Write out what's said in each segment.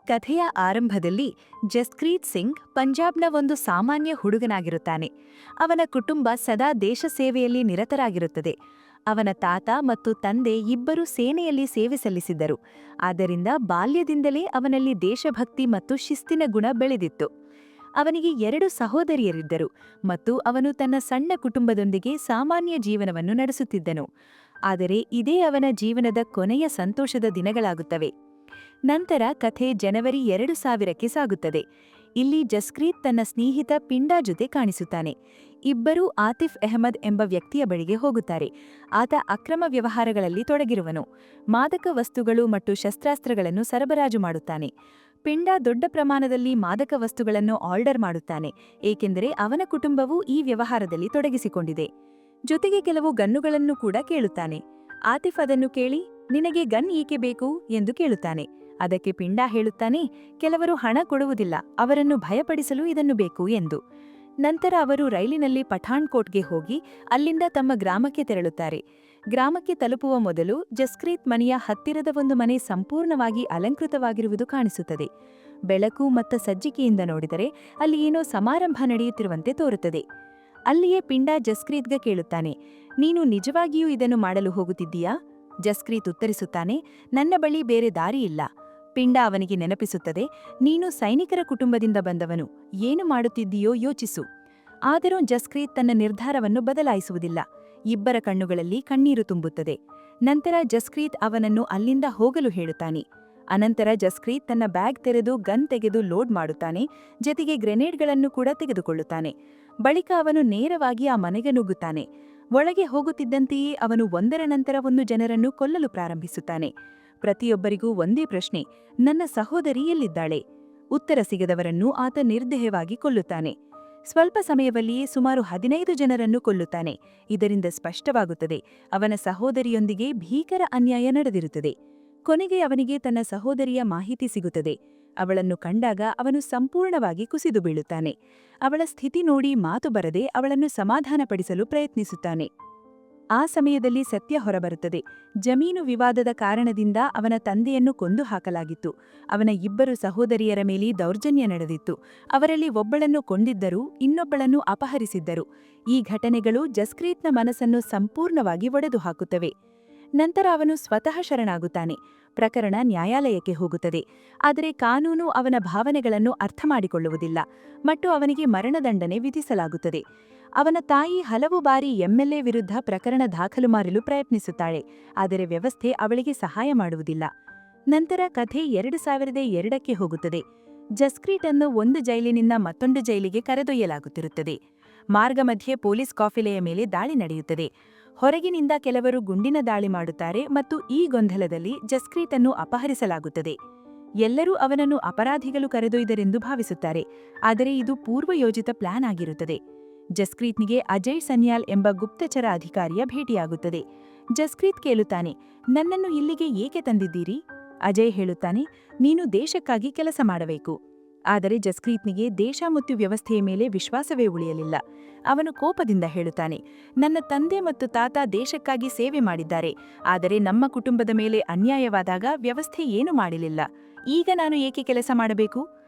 ಕಥೆಯ ಆರಂಭದಲ್ಲಿ ಜಸ್ಕ್ರೀತ್ ಸಿಂಗ್ ಪಂಜಾಬ್ನ ಒಂದು ಸಾಮಾನ್ಯ ಹುಡುಗನಾಗಿರುತ್ತಾನೆ. ಅವನ ಕುಟುಂಬ ಸದಾ ದೇಶ ಸೇವೆಯಲ್ಲಿ ನಿರತರಾಗಿರುತ್ತದೆ. ಅವನ ತಾತ ಮತ್ತು ತಂದೆ ಇಬ್ಬರೂ ಸೇನೆಯಲ್ಲಿ ಸೇವೆ ಸಲ್ಲಿಸಿದ್ದರು. ಆದ್ದರಿಂದ ಬಾಲ್ಯದಿಂದಲೇ ಅವನಲ್ಲಿ ದೇಶಭಕ್ತಿ ಮತ್ತು ಶಿಸ್ತಿನ ಗುಣ ಬೆಳೆದಿತ್ತು. ಅವನಿಗೆ 2 ಸಹೋದರಿಯರಿದ್ದರು ಮತ್ತು ಅವನು ತನ್ನ ಸಣ್ಣ ಕುಟುಂಬದೊಂದಿಗೆ ಸಾಮಾನ್ಯ ಜೀವನವನ್ನು ನಡೆಸುತ್ತಿದ್ದನು. ಆದರೆ ಇದೇ ಅವನ ಜೀವನದ ಕೊನೆಯ ಸಂತೋಷದ ದಿನಗಳಾಗುತ್ತವೆ. ನಂತರ ಕಥೆ ಜನವರಿ 2000ಕ್ಕೆ ಸಾಗುತ್ತದೆ. ಇಲ್ಲಿ ಜಸ್ಕ್ರೀತ್ ತನ್ನ ಸ್ನೇಹಿತ ಪಿಂಡಾ ಜೊತೆ ಕಾಣಿಸುತ್ತಾನೆ. ಇಬ್ಬರೂ ಆತಿಫ್ ಅಹಮದ್ ಎಂಬ ವ್ಯಕ್ತಿಯ ಬಳಿಗೆ ಹೋಗುತ್ತಾರೆ. ಆತ ಅಕ್ರಮ ವ್ಯವಹಾರಗಳಲ್ಲಿ ತೊಡಗಿರುವನು. ಮಾದಕ ವಸ್ತುಗಳು ಮತ್ತು ಶಸ್ತ್ರಾಸ್ತ್ರಗಳನ್ನು ಸರಬರಾಜು ಮಾಡುತ್ತಾನೆ. ಪಿಂಡಾ ದೊಡ್ಡ ಪ್ರಮಾಣದಲ್ಲಿ ಮಾದಕ ವಸ್ತುಗಳನ್ನು ಆರ್ಡರ್ ಮಾಡುತ್ತಾನೆ, ಏಕೆಂದರೆ ಅವನ ಕುಟುಂಬವು ಈ ವ್ಯವಹಾರದಲ್ಲಿ ತೊಡಗಿಸಿಕೊಂಡಿದೆ. ಜೊತೆಗೆ ಕೆಲವು ಗನ್ನುಗಳನ್ನು ಕೂಡ ಕೇಳುತ್ತಾನೆ. ಆತಿಫ್ ಅದನ್ನು ಕೇಳಿ, ನಿನಗೆ ಗನ್ ಏಕೆ ಬೇಕು ಎಂದು ಕೇಳುತ್ತಾನೆ. ಅದಕ್ಕೆ ಪಿಂಡಾ ಹೇಳುತ್ತಾನೆ, ಕೆಲವರು ಹಣ ಕೊಡುವುದಿಲ್ಲ, ಅವರನ್ನು ಭಯಪಡಿಸಲು ಇದನ್ನು ಬೇಕು ಎಂದು. ನಂತರ ಅವರು ರೈಲಿನಲ್ಲಿ ಪಠಾಣ್ಕೋಟ್ಗೆ ಹೋಗಿ ಅಲ್ಲಿಂದ ತಮ್ಮ ಗ್ರಾಮಕ್ಕೆ ತೆರಳುತ್ತಾರೆ. ಗ್ರಾಮಕ್ಕೆ ತಲುಪುವ ಮೊದಲು ಜಸ್ಕ್ರೀತ್ ಮನೆಯ ಹತ್ತಿರದ ಒಂದು ಮನೆ ಸಂಪೂರ್ಣವಾಗಿ ಅಲಂಕೃತವಾಗಿರುವುದು ಕಾಣಿಸುತ್ತದೆ. ಬೆಳಕು ಮತ್ತು ಸಜ್ಜಿಕೆಯಿಂದ ನೋಡಿದರೆ ಅಲ್ಲಿ ಏನೋ ಸಮಾರಂಭ ನಡೆಯುತ್ತಿರುವಂತೆ ತೋರುತ್ತದೆ. ಅಲ್ಲಿಯೇ ಪಿಂಡಾ ಜಸ್ಕ್ರೀತ್ಗೆ ಕೇಳುತ್ತಾನೆ, ನೀನು ನಿಜವಾಗಿಯೂ ಇದನ್ನು ಮಾಡಲು ಹೋಗುತ್ತಿದ್ದೀಯಾ? ಜಸ್ಕ್ರೀತ್ ಉತ್ತರಿಸುತ್ತಾನೆ, ನನ್ನ ಬಳಿ ಬೇರೆ ದಾರಿ ಇಲ್ಲ. ಪಿಂಡಾ ಅವನಿಗೆ ನೆನಪಿಸುತ್ತದೆ, ನೀನು ಸೈನಿಕರ ಕುಟುಂಬದಿಂದ ಬಂದವನು, ಏನು ಮಾಡುತ್ತಿದ್ದೀಯೋ ಯೋಚಿಸು. ಆದರೂ ಜಸ್ಕ್ರೀತ್ ತನ್ನ ನಿರ್ಧಾರವನ್ನು ಬದಲಾಯಿಸುವುದಿಲ್ಲ. ಇಬ್ಬರ ಕಣ್ಣುಗಳಲ್ಲಿ ಕಣ್ಣೀರು ತುಂಬುತ್ತದೆ. ನಂತರ ಜಸ್ಕ್ರೀತ್ ಅವನನ್ನು ಅಲ್ಲಿಂದ ಹೋಗಲು ಹೇಳುತ್ತಾನೆ. ಅನಂತರ ಜಸ್ಕ್ರೀತ್ ತನ್ನ ಬ್ಯಾಗ್ ತೆರೆದು ಗನ್ ತೆಗೆದು ಲೋಡ್ ಮಾಡುತ್ತಾನೆ, ಜೊತೆಗೆ ಗ್ರೆನೇಡ್ಗಳನ್ನು ಕೂಡ ತೆಗೆದುಕೊಳ್ಳುತ್ತಾನೆ. ಬಳಿಕ ಅವನು ನೇರವಾಗಿ ಆ ಮನೆಗೆ ನುಗ್ಗುತ್ತಾನೆ. ಒಳಗೆ ಹೋಗುತ್ತಿದ್ದಂತೆಯೇ ಅವನು ಒಂದರ ನಂತರ ಒಂದು ಜನರನ್ನು ಕೊಲ್ಲಲು ಪ್ರಾರಂಭಿಸುತ್ತಾನೆ. ಪ್ರತಿಯೊಬ್ಬರಿಗೂ ಒಂದೇ ಪ್ರಶ್ನೆ, ನನ್ನ ಸಹೋದರಿ ಎಲ್ಲಿದ್ದಾಳೆ? ಉತ್ತರ ಸಿಗದವರನ್ನು ಆತ ನಿರ್ದಯವಾಗಿ ಕೊಲ್ಲುತ್ತಾನೆ. ಸ್ವಲ್ಪ ಸಮಯವಲ್ಲಿಯೇ ಸುಮಾರು 15 ಜನರನ್ನು ಕೊಲ್ಲುತ್ತಾನೆ. ಇದರಿಂದ ಸ್ಪಷ್ಟವಾಗುತ್ತದೆ, ಅವನ ಸಹೋದರಿಯೊಂದಿಗೆ ಭೀಕರ ಅನ್ಯಾಯ ನಡೆದಿರುತ್ತದೆ. ಕೊನೆಗೆ ಅವನಿಗೆ ತನ್ನ ಸಹೋದರಿಯ ಮಾಹಿತಿ ಸಿಗುತ್ತದೆ. ಅವಳನ್ನು ಕಂಡಾಗ ಅವನು ಸಂಪೂರ್ಣವಾಗಿ ಕುಸಿದು ಬೀಳುತ್ತಾನೆ. ಅವಳ ಸ್ಥಿತಿ ನೋಡಿ ಮಾತು ಬರದೆ ಅವಳನ್ನು ಸಮಾಧಾನಪಡಿಸಲು ಪ್ರಯತ್ನಿಸುತ್ತಾನೆ. ಆ ಸಮಯದಲ್ಲಿ ಸತ್ಯ ಹೊರಬರುತ್ತದೆ. ಜಮೀನು ವಿವಾದದ ಕಾರಣದಿಂದ ಅವನ ತಂದೆಯನ್ನು ಕೊಂದು ಹಾಕಲಾಗಿತ್ತು. ಅವನ 2 ಸಹೋದರಿಯರ ಮೇಲೆ ದೌರ್ಜನ್ಯ ನಡೆದಿತ್ತು. ಅವರಲ್ಲಿ ಒಬ್ಬಳನ್ನು ಕೊಂದಿದ್ದರೂ ಇನ್ನೊಬ್ಬಳನ್ನು ಅಪಹರಿಸಿದ್ದರು. ಈ ಘಟನೆಗಳು ಜಸ್ಕ್ರೀತ್ನ ಮನಸ್ಸನ್ನು ಸಂಪೂರ್ಣವಾಗಿ ಒಡೆದು ಹಾಕುತ್ತವೆ. ನಂತರ ಅವನು ಸ್ವತಃ ಶರಣಾಗುತ್ತಾನೆ. ಪ್ರಕರಣ ನ್ಯಾಯಾಲಯಕ್ಕೆ ಹೋಗುತ್ತದೆ. ಆದರೆ ಕಾನೂನು ಅವನ ಭಾವನೆಗಳನ್ನು ಅರ್ಥಮಾಡಿಕೊಳ್ಳುವುದಿಲ್ಲ ಮತ್ತು ಅವನಿಗೆ ಮರಣದಂಡನೆ ವಿಧಿಸಲಾಗುತ್ತದೆ. ಅವನ ತಾಯಿ ಹಲವು ಬಾರಿ ಎಂಎಲ್ಎ ವಿರುದ್ಧ ಪ್ರಕರಣ ದಾಖಲು ಮಾಡಲು ಪ್ರಯತ್ನಿಸುತ್ತಾಳೆ, ಆದರೆ ವ್ಯವಸ್ಥೆ ಅವಳಿಗೆ ಸಹಾಯ ಮಾಡುವುದಿಲ್ಲ. ನಂತರ ಕಥೆ 2002ಕ್ಕೆ ಹೋಗುತ್ತದೆ. ಜಸ್ಕ್ರೀಟನ್ನು ಒಂದು ಜೈಲಿನಿಂದ ಮತ್ತೊಂದು ಜೈಲಿಗೆ ಕರೆದೊಯ್ಯಲಾಗುತ್ತಿರುತ್ತದೆ. ಮಾರ್ಗ ಮಧ್ಯೆ ಪೊಲೀಸ್ ಕಾಫಿಲೆಯ ಮೇಲೆ ದಾಳಿ ನಡೆಯುತ್ತದೆ. ಹೊರಗಿನಿಂದ ಕೆಲವರು ಗುಂಡಿನ ದಾಳಿ ಮಾಡುತ್ತಾರೆ ಮತ್ತು ಈ ಗೊಂದಲದಲ್ಲಿ ಜಸ್ಕ್ರೀಟನ್ನು ಅಪಹರಿಸಲಾಗುತ್ತದೆ. ಎಲ್ಲರೂ ಅವನನ್ನು ಅಪರಾಧಿಗಳು ಕರೆದೊಯ್ದರೆಂದು ಭಾವಿಸುತ್ತಾರೆ, ಆದರೆ ಇದು ಪೂರ್ವಯೋಜಿತ ಪ್ಲಾನ್ ಆಗಿರುತ್ತದೆ. ಜಸ್ಕ್ರೀತ್ನಿಗೆ ಅಜಯ್ ಸನ್ಯಾಲ್ ಎಂಬ ಗುಪ್ತಚರ ಅಧಿಕಾರಿಯ ಭೇಟಿಯಾಗುತ್ತದೆ. ಜಸ್ಕ್ರೀತ್ ಕೇಳುತ್ತಾನೆ, ನನ್ನನ್ನು ಇಲ್ಲಿಗೆ ಏಕೆ ತಂದಿದ್ದೀರಿ? ಅಜಯ್ ಹೇಳುತ್ತಾನೆ, ನೀನು ದೇಶಕ್ಕಾಗಿ ಕೆಲಸ ಮಾಡಬೇಕು. ಆದರೆ ಜಸ್ಕ್ರೀತ್ನಿಗೆ ದೇಶ ಮತ್ತು ವ್ಯವಸ್ಥೆಯ ಮೇಲೆ ವಿಶ್ವಾಸವೇ ಉಳಿಯಲಿಲ್ಲ. ಅವನು ಕೋಪದಿಂದ ಹೇಳುತ್ತಾನೆ, ನನ್ನ ತಂದೆ ಮತ್ತು ತಾತ ದೇಶಕ್ಕಾಗಿ ಸೇವೆ ಮಾಡಿದ್ದಾರೆ, ಆದರೆ ನಮ್ಮ ಕುಟುಂಬದ ಮೇಲೆ ಅನ್ಯಾಯವಾದಾಗ ವ್ಯವಸ್ಥೆ ಏನೂ ಮಾಡಲಿಲ್ಲ. ಈಗ ನಾನು ಏಕೆ ಕೆಲಸ ಮಾಡಬೇಕು?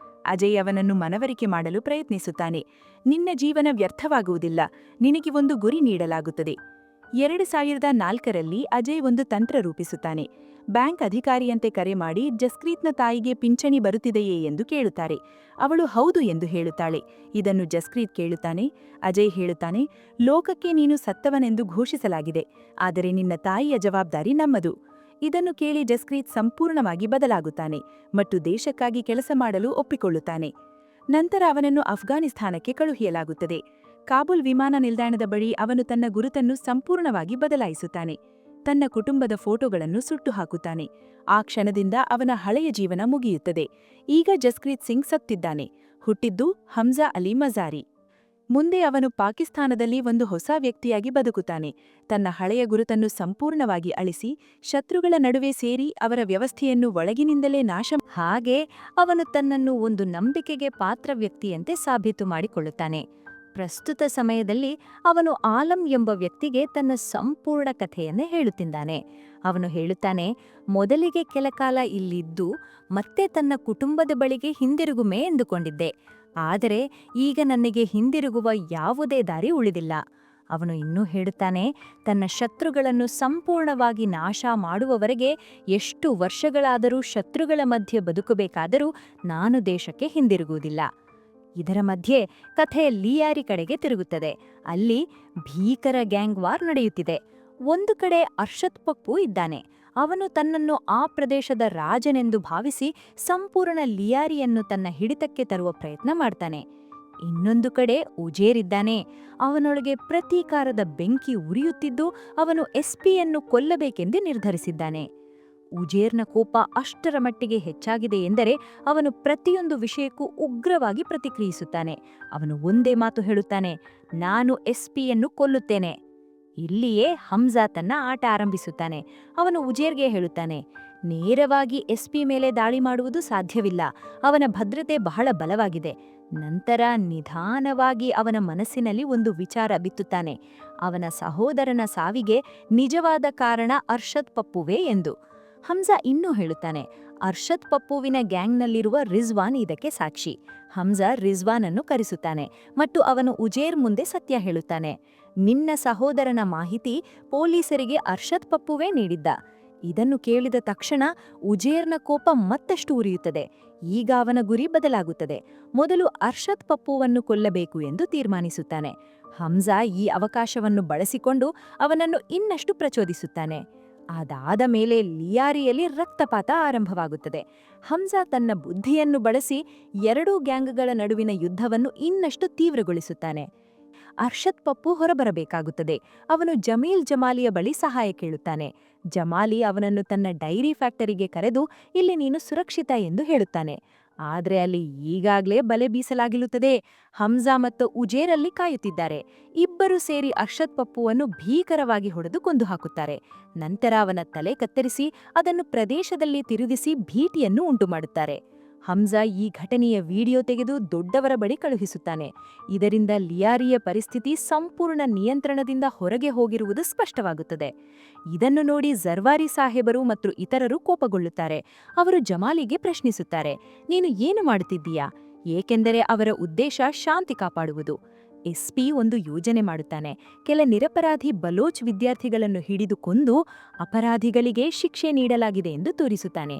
ಅಜಯ್ ಅವನನ್ನು ಮನವರಿಕೆ ಮಾಡಲು ಪ್ರಯತ್ನಿಸುತ್ತಾನೆ. ನಿನ್ನ ಜೀವನ ವ್ಯರ್ಥವಾಗುವುದಿಲ್ಲ, ನಿನಗೆ ಒಂದು ಗುರಿ ನೀಡಲಾಗುತ್ತದೆ. 2004ರಲ್ಲಿ ಅಜಯ್ ಒಂದು ತಂತ್ರ ರೂಪಿಸುತ್ತಾನೆ. ಬ್ಯಾಂಕ್ ಅಧಿಕಾರಿಯಂತೆ ಕರೆ ಮಾಡಿ ಜಸ್ಕ್ರೀತ್ನ ತಾಯಿಗೆ ಪಿಂಚಣಿ ಬರುತ್ತಿದೆಯೇ ಎಂದು ಕೇಳುತ್ತಾರೆ. ಅವಳು ಹೌದು ಎಂದು ಹೇಳುತ್ತಾಳೆ. ಇದನ್ನು ಜಸ್ಕ್ರೀತ್ ಕೇಳುತ್ತಾನೆ. ಅಜಯ್ ಹೇಳುತ್ತಾನೆ, ಲೋಕಕ್ಕೆ ನೀನು ಸತ್ತವನೆಂದು ಘೋಷಿಸಲಾಗಿದೆ, ಆದರೆ ನಿನ್ನ ತಾಯಿಯ ಜವಾಬ್ದಾರಿ ನಮ್ಮದು. ಇದನ್ನು ಕೇಳಿ ಜಸ್ಕ್ರೀತ್ ಸಂಪೂರ್ಣವಾಗಿ ಬದಲಾಗುತ್ತಾನೆ ಮತ್ತು ದೇಶಕ್ಕಾಗಿ ಕೆಲಸ ಮಾಡಲು ಒಪ್ಪಿಕೊಳ್ಳುತ್ತಾನೆ. ನಂತರ ಅವನನ್ನು ಅಫ್ಘಾನಿಸ್ತಾನಕ್ಕೆ ಕಳುಹಿಸಲಾಗುತ್ತದೆ. ಕಾಬೂಲ್ ವಿಮಾನ ನಿಲ್ದಾಣದ ಬಳಿ ಅವನು ತನ್ನ ಗುರುತನ್ನು ಸಂಪೂರ್ಣವಾಗಿ ಬದಲಾಯಿಸುತ್ತಾನೆ. ತನ್ನ ಕುಟುಂಬದ ಫೋಟೋಗಳನ್ನು ಸುಟ್ಟು ಹಾಕುತ್ತಾನೆ. ಆ ಕ್ಷಣದಿಂದ ಅವನ ಹಳೆಯ ಜೀವನ ಮುಗಿಯುತ್ತದೆ. ಈಗ ಜಸ್ಕ್ರೀತ್ ಸಿಂಗ್ ಸತ್ತಿದ್ದಾನೆ. ಹುಟ್ಟಿದ್ದು ಹಮ್ಜಾ ಅಲಿ ಮಜಾರಿ. ಮುಂದೆ ಅವನು ಪಾಕಿಸ್ತಾನದಲ್ಲಿ ಒಂದು ಹೊಸ ವ್ಯಕ್ತಿಯಾಗಿ ಬದುಕುತ್ತಾನೆ. ತನ್ನ ಹಳೆಯ ಗುರುತನ್ನು ಸಂಪೂರ್ಣವಾಗಿ ಅಳಿಸಿ ಶತ್ರುಗಳ ನಡುವೆ ಸೇರಿ ಅವರ ವ್ಯವಸ್ಥೆಯನ್ನು ಒಳಗಿನಿಂದಲೇ ಹಾಗೆ ಅವನು ತನ್ನನ್ನು ಒಂದು ನಂಬಿಕೆಗೆ ಪಾತ್ರ ವ್ಯಕ್ತಿಯಂತೆ ಸಾಬೀತು ಮಾಡಿಕೊಳ್ಳುತ್ತಾನೆ. ಪ್ರಸ್ತುತ ಸಮಯದಲ್ಲಿ ಅವನು ಆಲಂ ಎಂಬ ವ್ಯಕ್ತಿಗೆ ತನ್ನ ಸಂಪೂರ್ಣ ಕಥೆಯನ್ನೇ ಹೇಳುತ್ತಿದ್ದಾನೆ. ಅವನು ಹೇಳುತ್ತಾನೆ, ಮೊದಲಿಗೆ ಕೆಲ ಕಾಲ ಇಲ್ಲಿದ್ದು ಮತ್ತೆ ತನ್ನ ಕುಟುಂಬದ ಬಳಿಗೆ ಹಿಂದಿರುಗುಮೆ ಎಂದುಕೊಂಡಿದ್ದೆ. ಆದರೆ ಈಗ ನನಗೆ ಹಿಂದಿರುಗುವ ಯಾವುದೇ ದಾರಿ ಉಳಿದಿಲ್ಲ. ಅವನು ಇನ್ನೂ ಹೇಳುತ್ತಾನೆ, ತನ್ನ ಶತ್ರುಗಳನ್ನು ಸಂಪೂರ್ಣವಾಗಿ ನಾಶ ಮಾಡುವವರೆಗೆ ಎಷ್ಟು ವರ್ಷಗಳಾದರೂ ಶತ್ರುಗಳ ಮಧ್ಯೆ ಬದುಕಬೇಕಾದರೂ ನಾನು ದೇಶಕ್ಕೆ ಹಿಂದಿರುಗುವುದಿಲ್ಲ. ಇದರ ಮಧ್ಯೆ ಕಥೆ ಲಿಯಾರಿ ಕಡೆಗೆ ತಿರುಗುತ್ತದೆ. ಅಲ್ಲಿ ಭೀಕರ ಗ್ಯಾಂಗ್ ವಾರ್ ನಡೆಯುತ್ತಿದೆ. ಒಂದು ಕಡೆ ಅರ್ಷದ್ ಪಪ್ಪು ಇದ್ದಾನೆ. ಅವನು ತನ್ನನ್ನು ಆ ಪ್ರದೇಶದ ರಾಜನೆಂದು ಭಾವಿಸಿ ಸಂಪೂರ್ಣ ಲಿಯಾರಿಯನ್ನು ತನ್ನ ಹಿಡಿತಕ್ಕೆ ತರುವ ಪ್ರಯತ್ನ ಮಾಡ್ತಾನೆ. ಇನ್ನೊಂದು ಕಡೆ ಉಜೇರ್ ಇದ್ದಾನೆ. ಅವನೊಳಗೆ ಪ್ರತೀಕಾರದ ಬೆಂಕಿ ಉರಿಯುತ್ತಿದ್ದು ಅವನು ಎಸ್ಪಿಯನ್ನು ಕೊಲ್ಲಬೇಕೆಂದು ನಿರ್ಧರಿಸಿದ್ದಾನೆ. ಉಜೇರ್ನ ಕೋಪ ಅಷ್ಟರ ಮಟ್ಟಿಗೆ ಹೆಚ್ಚಾಗಿದೆ ಎಂದರೆ ಅವನು ಪ್ರತಿಯೊಂದು ವಿಷಯಕ್ಕೂ ಉಗ್ರವಾಗಿ ಪ್ರತಿಕ್ರಿಯಿಸುತ್ತಾನೆ. ಅವನು ಒಂದೇ ಮಾತು ಹೇಳುತ್ತಾನೆ, ನಾನು ಎಸ್ಪಿಯನ್ನು ಕೊಲ್ಲುತ್ತೇನೆ. ಇಲ್ಲಿಯೇ ಹಮ್ಜಾ ತನ್ನ ಆಟ ಆರಂಭಿಸುತ್ತಾನೆ. ಅವನು ಉಜೇರ್ಗೆ ಹೇಳುತ್ತಾನೆ, ನೇರವಾಗಿ ಎಸ್ಪಿ ಮೇಲೆ ದಾಳಿ ಮಾಡುವುದು ಸಾಧ್ಯವಿಲ್ಲ. ಅವನ ಭದ್ರತೆ ಬಹಳ ಬಲವಾಗಿದೆ. ನಂತರ ನಿಧಾನವಾಗಿ ಅವನ ಮನಸ್ಸಿನಲ್ಲಿ ಒಂದು ವಿಚಾರ ಬಿತ್ತುತ್ತಾನೆ, ಅವನ ಸಹೋದರನ ಸಾವಿಗೆ ನಿಜವಾದ ಕಾರಣ ಅರ್ಷದ್ ಪಪ್ಪುವೇ ಎಂದು. ಹಮ್ಜಾ ಇನ್ನೂ ಹೇಳುತ್ತಾನೆ, ಅರ್ಷದ್ ಪಪ್ಪುವಿನ ಗ್ಯಾಂಗ್ನಲ್ಲಿರುವ ರಿಜ್ವಾನ್ ಇದಕ್ಕೆ ಸಾಕ್ಷಿ. ಹಮ್ಜಾ ರಿಜ್ವಾನನ್ನು ಕರೆಸುತ್ತಾನೆ ಮತ್ತು ಅವನು ಉಜೇರ್ ಮುಂದೆ ಸತ್ಯ ಹೇಳುತ್ತಾನೆ. ನಿನ್ನ ಸಹೋದರನ ಮಾಹಿತಿ ಪೊಲೀಸರಿಗೆ ಅರ್ಷದ್ ಪಪ್ಪುವೇ ನೀಡಿದ್ದ. ಇದನ್ನು ಕೇಳಿದ ತಕ್ಷಣ ಉಜೇರ್ನ ಕೋಪ ಮತ್ತಷ್ಟು ಉರಿಯುತ್ತದೆ. ಈಗ ಅವನ ಗುರಿ ಬದಲಾಗುತ್ತದೆ. ಮೊದಲು ಅರ್ಷದ್ ಪಪ್ಪುವನ್ನು ಕೊಲ್ಲಬೇಕು ಎಂದು ತೀರ್ಮಾನಿಸುತ್ತಾನೆ. ಹಮ್ಜಾ ಈ ಅವಕಾಶವನ್ನು ಬಳಸಿಕೊಂಡು ಅವನನ್ನು ಇನ್ನಷ್ಟು ಪ್ರಚೋದಿಸುತ್ತಾನೆ. ಅದಾದ ಮೇಲೆ ಲಿಯಾರಿಯಲ್ಲಿ ರಕ್ತಪಾತ ಆರಂಭವಾಗುತ್ತದೆ. ಹಮ್ಜಾ ತನ್ನ ಬುದ್ಧಿಯನ್ನು ಬಳಸಿ ಎರಡೂ ಗ್ಯಾಂಗ್ಗಳ ನಡುವಿನ ಯುದ್ಧವನ್ನು ಇನ್ನಷ್ಟು ತೀವ್ರಗೊಳಿಸುತ್ತಾನೆ. ಅರ್ಷದ್ ಪಪ್ಪು ಹೊರಬರಬೇಕಾಗುತ್ತದೆ. ಅವನು ಜಮಾಲಿಯ ಬಳಿ ಸಹಾಯ ಕೇಳುತ್ತಾನೆ. ಜಮಾಲಿ ಅವನನ್ನು ತನ್ನ ಡೈರಿ ಫ್ಯಾಕ್ಟರಿಗೆ ಕರೆದು ಇಲ್ಲಿ ನೀನು ಸುರಕ್ಷಿತ ಎಂದು ಹೇಳುತ್ತಾನೆ. ಆದರೆ ಅಲ್ಲಿ ಈಗಾಗಲೇ ಬಲೆ ಬೀಸಲಾಗಿರುತ್ತದೆ. ಹಮ್ಜಾ ಮತ್ತು ಉಜೇರಲ್ಲಿ ಕಾಯುತ್ತಿದ್ದಾರೆ. ಇಬ್ಬರು ಸೇರಿ ಅರ್ಷದ್ ಪಪ್ಪುವನ್ನು ಭೀಕರವಾಗಿ ಹೊಡೆದು ಕೊಂದು ಹಾಕುತ್ತಾರೆ. ನಂತರ ಅವನ ತಲೆ ಕತ್ತರಿಸಿ ಅದನ್ನು ಪ್ರದೇಶದಲ್ಲಿ ತಿರುಗಿಸಿ ಭೀತಿಯನ್ನು ಉಂಟುಮಾಡುತ್ತಾರೆ. ಹಮ್ಜಾ ಈ ಘಟನೆಯ ವಿಡಿಯೋ ತೆಗೆದು ದೊಡ್ಡವರ ಬಳಿ ಕಳುಹಿಸುತ್ತಾನೆ. ಇದರಿಂದ ಲಿಯಾರಿಯ ಪರಿಸ್ಥಿತಿ ಸಂಪೂರ್ಣ ನಿಯಂತ್ರಣದಿಂದ ಹೊರಗೆ ಹೋಗಿರುವುದು ಸ್ಪಷ್ಟವಾಗುತ್ತದೆ. ಇದನ್ನು ನೋಡಿ ಜರ್ವಾರಿ ಸಾಹೇಬರು ಮತ್ತು ಇತರರು ಕೋಪಗೊಳ್ಳುತ್ತಾರೆ. ಅವರು ಜಮಾಲಿಗೆ ಪ್ರಶ್ನಿಸುತ್ತಾರೆ, ನೀನು ಏನು ಮಾಡುತ್ತಿದ್ದೀಯಾ? ಏಕೆಂದರೆ ಅವರ ಉದ್ದೇಶ ಶಾಂತಿ ಕಾಪಾಡುವುದು. ಎಸ್ಪಿ ಒಂದು ಯೋಜನೆ ಮಾಡುತ್ತಾನೆ. ಕೆಲ ನಿರಪರಾಧಿ ಬಲೋಚ್ ವಿದ್ಯಾರ್ಥಿಗಳನ್ನು ಹಿಡಿದು ಕೊಂದು ಅಪರಾಧಿಗಳಿಗೆ ಶಿಕ್ಷೆ ನೀಡಲಾಗಿದೆ ಎಂದು ತೋರಿಸುತ್ತಾನೆ.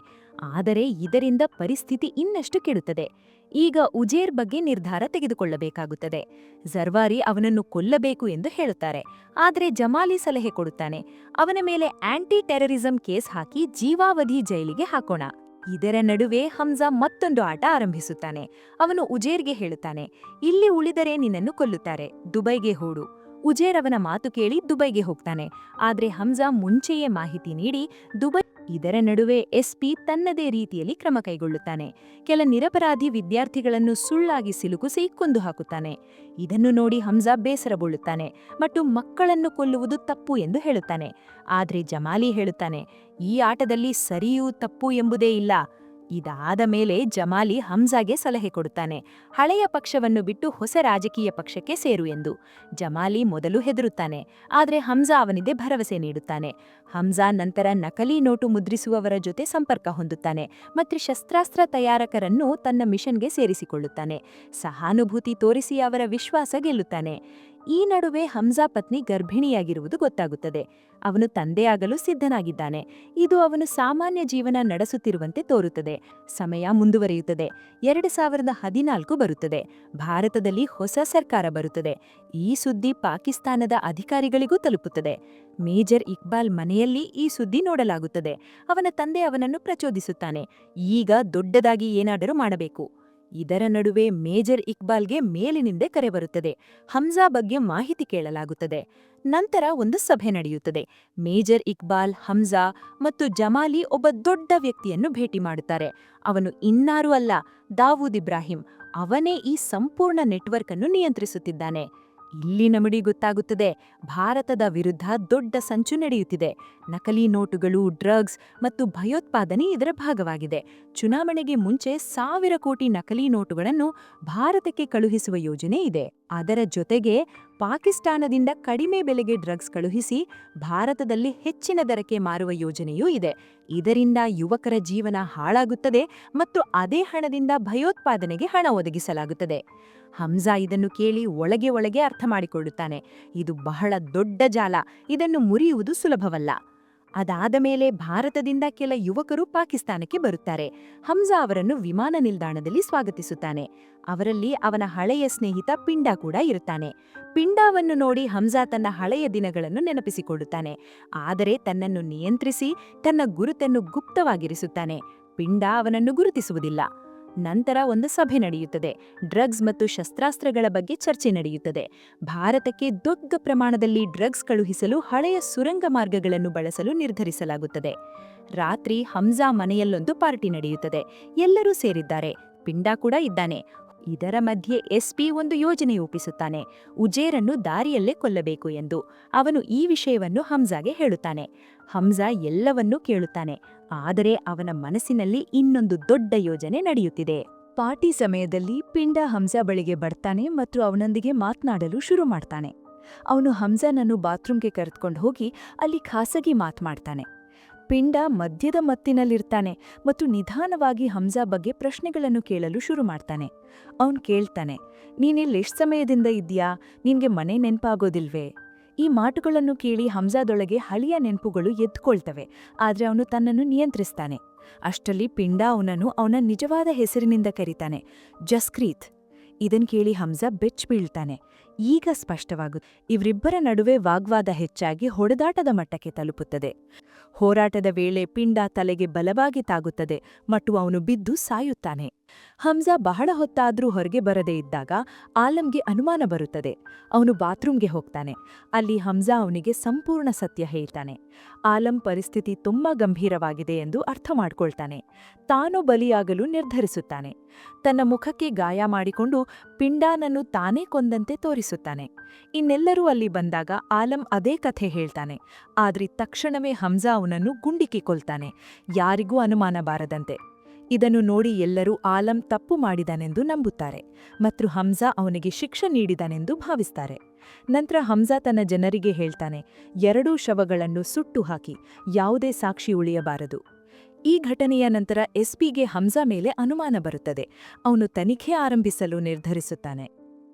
ಆದರೆ ಇದರಿಂದ ಪರಿಸ್ಥಿತಿ ಇನ್ನಷ್ಟು ಕೆಡುತ್ತದೆ. ಈಗ ಉಜೇರ್ ಬಗ್ಗೆ ನಿರ್ಧಾರ ತೆಗೆದುಕೊಳ್ಳಬೇಕಾಗುತ್ತದೆ. ಜರ್ವಾರಿ ಅವನನ್ನು ಕೊಲ್ಲಬೇಕು ಎಂದು ಹೇಳುತ್ತಾರೆ. ಆದರೆ ಜಮಾಲಿ ಸಲಹೆ ಕೊಡುತ್ತಾನೆ, ಅವನ ಮೇಲೆ ಆಂಟಿ ಟೆರರಿಸಂ ಕೇಸ್ ಹಾಕಿ ಜೀವಾವಧಿ ಜೈಲಿಗೆ ಹಾಕೋಣ. ಇದರ ನಡುವೆ ಹಮ್ಜಾ ಮತ್ತೊಂದು ಆಟ ಆರಂಭಿಸುತ್ತಾನೆ. ಅವನು ಉಜೇರ್ಗೆ ಹೇಳುತ್ತಾನೆ, ಇಲ್ಲಿ ಉಳಿದರೆ ನಿನ್ನನ್ನು ಕೊಲ್ಲುತ್ತಾರೆ, ದುಬೈಗೆ ಹೋಡು. ಉಜೇರ್ ಅವನ ಮಾತು ಕೇಳಿ ದುಬೈಗೆ ಹೋಗ್ತಾನೆ. ಆದರೆ ಹಮ್ಜಾ ಮುಂಚೆಯೇ ಮಾಹಿತಿ ನೀಡಿ ಇದರ ನಡುವೆ ಎಸ್ಪಿ ತನ್ನದೇ ರೀತಿಯಲ್ಲಿ ಕ್ರಮ ಕೈಗೊಳ್ಳುತ್ತಾನೆ. ಕೆಲ ನಿರಪರಾಧಿ ವಿದ್ಯಾರ್ಥಿಗಳನ್ನು ಸುಳ್ಳಾಗಿ ಸಿಲುಕಿಸಿ ಕೊಂದು ಹಾಕುತ್ತಾನೆ. ಇದನ್ನು ನೋಡಿ ಹಮ್ಜಾ ಬೇಸರಗೊಳ್ಳುತ್ತಾನೆ ಮತ್ತು ಮಕ್ಕಳನ್ನು ಕೊಲ್ಲುವುದು ತಪ್ಪು ಎಂದು ಹೇಳುತ್ತಾನೆ. ಆದರೆ ಜಮಾಲಿ ಹೇಳುತ್ತಾನೆ, ಈ ಆಟದಲ್ಲಿ ಸರಿಯೂ ತಪ್ಪು ಎಂಬುದೇ ಇಲ್ಲ. ಇದಾದ ಮೇಲೆ ಜಮಾಲಿ ಹಮ್ಜಾಗೆ ಸಲಹೆ ಕೊಡುತ್ತಾನೆ, ಹಳೆಯ ಪಕ್ಷವನ್ನು ಬಿಟ್ಟು ಹೊಸ ರಾಜಕೀಯ ಪಕ್ಷಕ್ಕೆ ಸೇರು ಎಂದು. ಜಮಾಲಿ ಮೊದಲು ಹೆದರುತ್ತಾನೆ, ಆದರೆ ಹಮ್ಜಾ ಅವನಿಗೆ ಭರವಸೆ ನೀಡುತ್ತಾನೆ. ಹಮ್ಜಾ ನಂತರ ನಕಲಿ ನೋಟು ಮುದ್ರಿಸುವವರ ಜೊತೆ ಸಂಪರ್ಕ ಹೊಂದುತ್ತಾನೆ ಮತ್ತು ಶಸ್ತ್ರಾಸ್ತ್ರ ತಯಾರಕರನ್ನು ತನ್ನ ಮಿಷನ್ಗೆ ಸೇರಿಸಿಕೊಳ್ಳುತ್ತಾನೆ. ಸಹಾನುಭೂತಿ ತೋರಿಸಿ ಅವರ ವಿಶ್ವಾಸ ಗೆಲ್ಲುತ್ತಾನೆ. ಈ ನಡುವೆ ಹಮ್ಜಾ ಪತ್ನಿ ಗರ್ಭಿಣಿಯಾಗಿರುವುದು ಗೊತ್ತಾಗುತ್ತದೆ. ಅವನು ತಂದೆಯಾಗಲು ಸಿದ್ಧನಾಗಿದ್ದಾನೆ. ಇದು ಅವನು ಸಾಮಾನ್ಯ ಜೀವನ ನಡೆಸುತ್ತಿರುವಂತೆ ತೋರುತ್ತದೆ. ಸಮಯ ಮುಂದುವರಿಯುತ್ತದೆ. 2014 ಬರುತ್ತದೆ. ಭಾರತದಲ್ಲಿ ಹೊಸ ಸರ್ಕಾರ ಬರುತ್ತದೆ. ಈ ಸುದ್ದಿ ಪಾಕಿಸ್ತಾನದ ಅಧಿಕಾರಿಗಳಿಗೂ ತಲುಪುತ್ತದೆ. ಮೇಜರ್ ಇಕ್ಬಾಲ್ ಮನೆಯಲ್ಲಿ ಈ ಸುದ್ದಿ ನೋಡಲಾಗುತ್ತದೆ. ಅವನ ತಂದೆ ಅವನನ್ನು ಪ್ರಚೋದಿಸುತ್ತಾನೆ, ಈಗ ದೊಡ್ಡದಾಗಿ ಏನಾದರೂ ಮಾಡಬೇಕು. ಇದರ ನಡುವೆ ಮೇಜರ್ ಇಕ್ಬಾಲ್ಗೆ ಮೇಲಿನಿಂದ ಕರೆ ಬರುತ್ತದೆ. ಹಮ್ಜಾ ಬಗ್ಗೆ ಮಾಹಿತಿ ಕೇಳಲಾಗುತ್ತದೆ. ನಂತರ ಒಂದು ಸಭೆ ನಡೆಯುತ್ತದೆ. ಮೇಜರ್ ಇಕ್ಬಾಲ್, ಹಮ್ಜಾ ಮತ್ತು ಜಮಾಲಿ ಒಬ್ಬ ದೊಡ್ಡ ವ್ಯಕ್ತಿಯನ್ನು ಭೇಟಿ ಮಾಡುತ್ತಾರೆ. ಅವನು ಇನ್ನಾರೂ ಅಲ್ಲ, ದಾವೂದ್ ಇಬ್ರಾಹಿಂ. ಅವನೇ ಈ ಸಂಪೂರ್ಣ ನೆಟ್ವರ್ಕ್ ಅನ್ನು ನಿಯಂತ್ರಿಸುತ್ತಿದ್ದಾನೆ. ಇಲ್ಲಿ ನಮಗೆ ಗೊತ್ತಾಗುತ್ತದೆ, ಭಾರತದ ವಿರುದ್ಧ ದೊಡ್ಡ ಸಂಚು ನಡೆಯುತ್ತಿದೆ. ನಕಲಿ ನೋಟುಗಳು, ಡ್ರಗ್ಸ್ ಮತ್ತು ಭಯೋತ್ಪಾದನೆ ಇದರ ಭಾಗವಾಗಿದೆ. ಚುನಾವಣೆಗೆ ಮುಂಚೆ 1,000 ಕೋಟಿ ನಕಲಿ ನೋಟುಗಳನ್ನು ಭಾರತಕ್ಕೆ ಕಳುಹಿಸುವ ಯೋಜನೆ ಇದೆ. ಅದರ ಜೊತೆಗೆ ಪಾಕಿಸ್ತಾನದಿಂದ ಕಡಿಮೆ ಬೆಲೆಗೆ ಡ್ರಗ್ಸ್ ಕಳುಹಿಸಿ ಭಾರತದಲ್ಲಿ ಹೆಚ್ಚಿನ ದರಕ್ಕೆ ಮಾರುವ ಯೋಜನೆಯೂ ಇದೆ. ಇದರಿಂದ ಯುವಕರ ಜೀವನ ಹಾಳಾಗುತ್ತದೆ ಮತ್ತು ಅದೇ ಹಣದಿಂದ ಭಯೋತ್ಪಾದನೆಗೆ ಹಣ ಒದಗಿಸಲಾಗುತ್ತದೆ. ಹಮ್ಜಾ ಇದನ್ನು ಕೇಳಿ ಒಳಗೆ ಒಳಗೆ ಅರ್ಥ ಮಾಡಿಕೊಳ್ಳುತ್ತಾನೆ. ಇದು ಬಹಳ ದೊಡ್ಡ ಜಾಲ, ಇದನ್ನು ಮುರಿಯುವುದು ಸುಲಭವಲ್ಲ. ಅದಾದ ಮೇಲೆ ಭಾರತದಿಂದ ಕೆಲ ಯುವಕರು ಪಾಕಿಸ್ತಾನಕ್ಕೆ ಬರುತ್ತಾರೆ. ಹಮ್ಜಾ ಅವರನ್ನು ವಿಮಾನ ನಿಲ್ದಾಣದಲ್ಲಿ ಸ್ವಾಗತಿಸುತ್ತಾನೆ. ಅವರಲ್ಲಿ ಅವನ ಹಳೆಯ ಸ್ನೇಹಿತ ಪಿಂಡಾ ಕೂಡ ಇರುತ್ತಾನೆ. ಪಿಂಡಾವನ್ನು ನೋಡಿ ಹಮ್ಜಾ ತನ್ನ ಹಳೆಯ ದಿನಗಳನ್ನು ನೆನಪಿಸಿಕೊಳ್ಳುತ್ತಾನೆ. ಆದರೆ ತನ್ನನ್ನು ನಿಯಂತ್ರಿಸಿ ತನ್ನ ಗುರುತನ್ನು ಗುಪ್ತವಾಗಿರಿಸುತ್ತಾನೆ. ಪಿಂಡಾ ಅವನನ್ನು ಗುರುತಿಸುವುದಿಲ್ಲ. ನಂತರ ಒಂದು ಸಭೆ ನಡೆಯುತ್ತದೆ. ಡ್ರಗ್ಸ್ ಮತ್ತು ಶಸ್ತ್ರಾಸ್ತ್ರಗಳ ಬಗ್ಗೆ ಚರ್ಚೆ ನಡೆಯುತ್ತದೆ. ಭಾರತಕ್ಕೆ ದೊಡ್ಡ ಪ್ರಮಾಣದಲ್ಲಿ ಡ್ರಗ್ಸ್ ಕಳುಹಿಸಲು ಹಳೆಯ ಸುರಂಗ ಮಾರ್ಗಗಳನ್ನು ಬಳಸಲು ನಿರ್ಧರಿಸಲಾಗುತ್ತದೆ. ರಾತ್ರಿ ಹಮ್ಜಾ ಮನೆಯಲ್ಲೊಂದು ಪಾರ್ಟಿ ನಡೆಯುತ್ತದೆ. ಎಲ್ಲರೂ ಸೇರಿದ್ದಾರೆ. ಪಿಂಡಾ ಕೂಡ ಇದ್ದಾನೆ. ಇದರ ಮಧ್ಯೆ ಎಸ್ಪಿ ಒಂದು ಯೋಜನೆ ರೂಪಿಸುತ್ತಾನೆ, ಉಜೇರನ್ನು ದಾರಿಯಲ್ಲೇ ಕೊಲ್ಲಬೇಕು ಎಂದು. ಅವನು ಈ ವಿಷಯವನ್ನು ಹಮ್ಜಾಗೆ ಹೇಳುತ್ತಾನೆ. ಹಮ್ಜಾ ಎಲ್ಲವನ್ನೂ ಕೇಳುತ್ತಾನೆ. ಆದರೆ ಅವನ ಮನಸ್ಸಿನಲ್ಲಿ ಇನ್ನೊಂದು ದೊಡ್ಡ ಯೋಜನೆ ನಡೆಯುತ್ತಿದೆ. ಪಾರ್ಟಿ ಸಮಯದಲ್ಲಿ ಪಿಂಡಾ ಹಮ್ಜಾ ಬಳಿಗೆ ಬರ್ತಾನೆ ಮತ್ತು ಅವನೊಂದಿಗೆ ಮಾತನಾಡಲು ಶುರು ಮಾಡ್ತಾನೆ. ಅವನು ಹಮ್ಜಾನನ್ನು ಬಾತ್ರೂಮ್ಗೆ ಕರೆದುಕೊಂಡು ಹೋಗಿ ಅಲ್ಲಿ ಖಾಸಗಿ ಮಾತನಾಡ್ತಾನೆ. ಪಿಂಡಾ ಮಧ್ಯದ ಮತ್ತಿನಲ್ಲಿರ್ತಾನೆ ಮತ್ತು ನಿಧಾನವಾಗಿ ಹಮ್ಜಾ ಬಗ್ಗೆ ಪ್ರಶ್ನೆಗಳನ್ನು ಕೇಳಲು ಶುರು ಮಾಡ್ತಾನೆ. ಅವನು ಕೇಳ್ತಾನೆ, ನೀನಿಲ್ಲಿ ಎಷ್ಟು ಸಮಯದಿಂದ ಇದ್ದೀಯಾ? ನಿನ್ಗೆ ಮನೆ ನೆನಪಾಗೋದಿಲ್ವೇ? ಈ ಮಾತುಗಳನ್ನು ಕೇಳಿ ಹಮ್ಜಾದೊಳಗೆ ಹಳೆಯ ನೆನಪುಗಳು ಎದ್ಕೊಳ್ತವೆ. ಆದರೆ ಅವನು ತನ್ನನ್ನು ನಿಯಂತ್ರಿಸ್ತಾನೆ. ಅಷ್ಟರಲ್ಲಿ ಪಿಂಡಾ ಅವನನ್ನು ಅವನ ನಿಜವಾದ ಹೆಸರಿನಿಂದ ಕರೀತಾನೆ, ಜಸ್ಕ್ರೀತ್. ಇದನ್ ಕೇಳಿ ಹಮ್ಜಾ ಬೆಚ್ಚ ಬೀಳ್ತಾನೆ. ಈಗ ಸ್ಪಷ್ಟವಾಗುತ್ತೆ, ಇವರಿಬ್ಬರ ನಡುವೆ ವಾಗ್ವಾದ ಹೆಚ್ಚಾಗಿ ಹೊಡೆದಾಟದ ಮಟ್ಟಕ್ಕೆ ತಲುಪುತ್ತದೆ. ಹೋರಾಟದ ವೇಳೆ ಪಿಂಡಾ ತಲೆಗೆ ಬಲವಾಗಿ ತಾಗುತ್ತದೆ ಮತ್ತು ಅವನು ಬಿದ್ದು ಸಾಯುತ್ತಾನೆ. ಹಮ್ಜಾ ಬಹಳ ಹೊತ್ತಾದ್ರೂ ಹೊರಗೆ ಬರದೇ ಇದ್ದಾಗ ಆಲಂಗೆ ಅನುಮಾನ ಬರುತ್ತದೆ. ಅವನು ಬಾತ್ರೂಮ್ಗೆ ಹೋಗ್ತಾನೆ. ಅಲ್ಲಿ ಹಮ್ಜಾ ಅವನಿಗೆ ಸಂಪೂರ್ಣ ಸತ್ಯ ಹೇಳ್ತಾನೆ. ಆಲಂ ಪರಿಸ್ಥಿತಿ ತುಂಬಾ ಗಂಭೀರವಾಗಿದೆ ಎಂದು ಅರ್ಥ ಮಾಡ್ಕೊಳ್ತಾನೆ. ತಾನು ಬಲಿಯಾಗಲು ನಿರ್ಧರಿಸುತ್ತಾನೆ. ತನ್ನ ಮುಖಕ್ಕೆ ಗಾಯ ಮಾಡಿಕೊಂಡು ಪಿಂಡಾನನ್ನು ತಾನೇ ಕೊಂದಂತೆ ತೋರಿಸುತ್ತಾನೆ. ಇನ್ನೆಲ್ಲರೂ ಅಲ್ಲಿ ಬಂದಾಗ ಆಲಂ ಅದೇ ಕಥೆ ಹೇಳ್ತಾನೆ. ಆದ್ರೆ ತಕ್ಷಣವೇ ಹಮ್ಜಾ ಅವನನ್ನು ಗುಂಡಿಕ್ಕಿ ಕೊಲ್ತಾನೆ, ಯಾರಿಗೂ ಅನುಮಾನ ಬಾರದಂತೆ. ಇದನ್ನು ನೋಡಿ ಎಲ್ಲರೂ ಆಲಂ ತಪ್ಪು ಮಾಡಿದನೆಂದು ನಂಬುತ್ತಾರೆ ಮತ್ತು ಹಮ್ಜಾ ಅವನಿಗೆ ಶಿಕ್ಷೆ ನೀಡಿದನೆಂದು ಭಾವಿಸ್ತಾರೆ. ನಂತರ ಹಮ್ಜಾ ತನ್ನ ಜನರಿಗೆ ಹೇಳ್ತಾನೆ, 2 ಶವಗಳನ್ನು ಸುಟ್ಟು ಹಾಕಿ, ಯಾವುದೇ ಸಾಕ್ಷಿ ಉಳಿಯಬಾರದು. ಈ ಘಟನೆಯ ನಂತರ ಎಸ್ಪಿಗೆ ಹಮ್ಜಾ ಮೇಲೆ ಅನುಮಾನ ಬರುತ್ತದೆ. ಅವನು ತನಿಖೆ ಆರಂಭಿಸಲು ನಿರ್ಧರಿಸುತ್ತಾನೆ.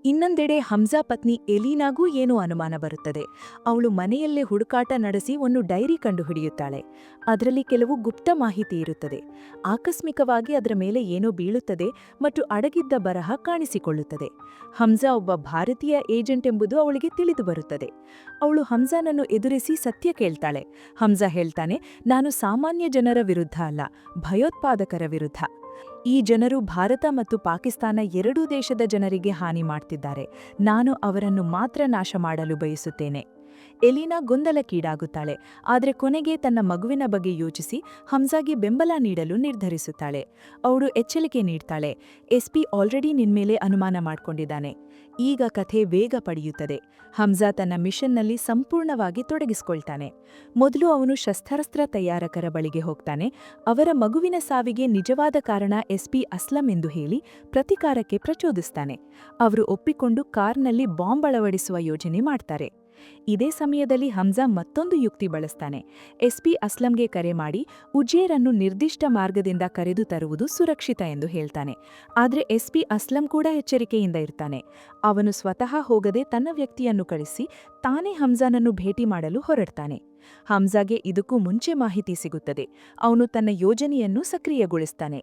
ಇನ್ನೊಂದೆಡೆ ಹಮ್ಜಾ ಪತ್ನಿ ಎಲೀನಾಗೂ ಏನೋ ಅನುಮಾನ ಬರುತ್ತದೆ. ಅವಳು ಮನೆಯಲ್ಲೇ ಹುಡುಕಾಟ ನಡೆಸಿ ಒಂದು ಡೈರಿ ಕಂಡುಹಿಡಿಯುತ್ತಾಳೆ. ಅದರಲ್ಲಿ ಕೆಲವು ಗುಪ್ತ ಮಾಹಿತಿ ಇರುತ್ತದೆ. ಆಕಸ್ಮಿಕವಾಗಿ ಅದರ ಮೇಲೆ ಏನೋ ಬೀಳುತ್ತದೆ ಮತ್ತು ಅಡಗಿದ್ದ ಬರಹ ಕಾಣಿಸಿಕೊಳ್ಳುತ್ತದೆ. ಹಮ್ಜಾ ಒಬ್ಬ ಭಾರತೀಯ ಏಜೆಂಟ್ ಎಂಬುದು ಅವಳಿಗೆ ತಿಳಿದು ಬರುತ್ತದೆ. ಅವಳು ಹಮ್ಜಾನನ್ನು ಎದುರಿಸಿ ಸತ್ಯ ಕೇಳ್ತಾಳೆ. ಹಮ್ಜಾ ಹೇಳ್ತಾನೆ, ನಾನು ಸಾಮಾನ್ಯ ಜನರ ವಿರುದ್ಧ ಅಲ್ಲ, ಭಯೋತ್ಪಾದಕರ ವಿರುದ್ಧ. ಈ ಜನರು ಭಾರತ ಮತ್ತು ಪಾಕಿಸ್ತಾನ ಎರಡೂ ದೇಶದ ಜನರಿಗೆ ಹಾನಿ ಮಾಡ್ತಿದ್ದಾರೆ. ನಾನು ಅವರನ್ನು ಮಾತ್ರ ನಾಶ ಮಾಡಲು ಬಯಸುತ್ತೇನೆ. ಎಲೀನಾ ಗೊಂದಲಕ್ಕೀಡಾಗುತ್ತಾಳೆ. ಆದರೆ ಕೊನೆಗೆ ತನ್ನ ಮಗುವಿನ ಬಗ್ಗೆ ಯೋಚಿಸಿ ಹಮ್ಜಾಗೆ ಬೆಂಬಲ ನೀಡಲು ನಿರ್ಧರಿಸುತ್ತಾಳೆ. ಅವಳು ಎಚ್ಚರಿಕೆ ನೀಡ್ತಾಳೆ, ಎಸ್ಪಿ ಆಲ್ರೆಡಿ ನಿನ್ಮೇಲೆ ಅನುಮಾನ ಮಾಡ್ಕೊಂಡಿದ್ದಾನೆ. ಈಗ ಕಥೆ ವೇಗ ಪಡೆಯುತ್ತದೆ. ಹಮ್ಜಾ ತನ್ನ ಮಿಷನ್ನಲ್ಲಿ ಸಂಪೂರ್ಣವಾಗಿ ತೊಡಗಿಸಿಕೊಳ್ತಾನೆ. ಮೊದಲು ಅವನು ಶಸ್ತ್ರಾಸ್ತ್ರ ತಯಾರಕರ ಬಳಿಗೆ ಹೋಗ್ತಾನೆ. ಅವರ ಮಗುವಿನ ಸಾವಿಗೆ ನಿಜವಾದ ಕಾರಣ ಎಸ್ಪಿ ಅಸ್ಲಂ ಎಂದು ಹೇಳಿ ಪ್ರತಿಕಾರಕ್ಕೆ ಪ್ರಚೋದಿಸ್ತಾನೆ. ಅವರು ಒಪ್ಪಿಕೊಂಡು ಕಾರ್ನಲ್ಲಿ ಬಾಂಬ್ ಅಳವಡಿಸುವ ಯೋಜನೆ ಮಾಡ್ತಾರೆ. ಇದೇ ಸಮಯದಲ್ಲಿ ಹಮ್ಜಾ ಮತ್ತೊಂದು ಯುಕ್ತಿ ಬಳಸ್ತಾನೆ. ಎಸ್ಪಿ ಅಸ್ಲಂಗೆ ಕರೆ ಮಾಡಿ ಉಜೇರನ್ನು ನಿರ್ದಿಷ್ಟ ಮಾರ್ಗದಿಂದ ಕರೆದು ತರುವುದು ಸುರಕ್ಷಿತ ಎಂದು ಹೇಳ್ತಾನೆ. ಆದರೆ ಎಸ್ಪಿ ಅಸ್ಲಂ ಕೂಡ ಎಚ್ಚರಿಕೆಯಿಂದ ಇರ್ತಾನೆ. ಅವನು ಸ್ವತಃ ಹೋಗದೆ ತನ್ನ ವ್ಯಕ್ತಿಯನ್ನು ಕಳಿಸಿ ತಾನೇ ಹಮ್ಜಾನನ್ನು ಭೇಟಿ ಮಾಡಲು ಹೊರಡ್ತಾನೆ. ಹಮ್ಜಾಗೆ ಇದಕ್ಕೂ ಮುಂಚೆ ಮಾಹಿತಿ ಸಿಗುತ್ತದೆ. ಅವನು ತನ್ನ ಯೋಜನೆಯನ್ನು ಸಕ್ರಿಯಗೊಳಿಸ್ತಾನೆ.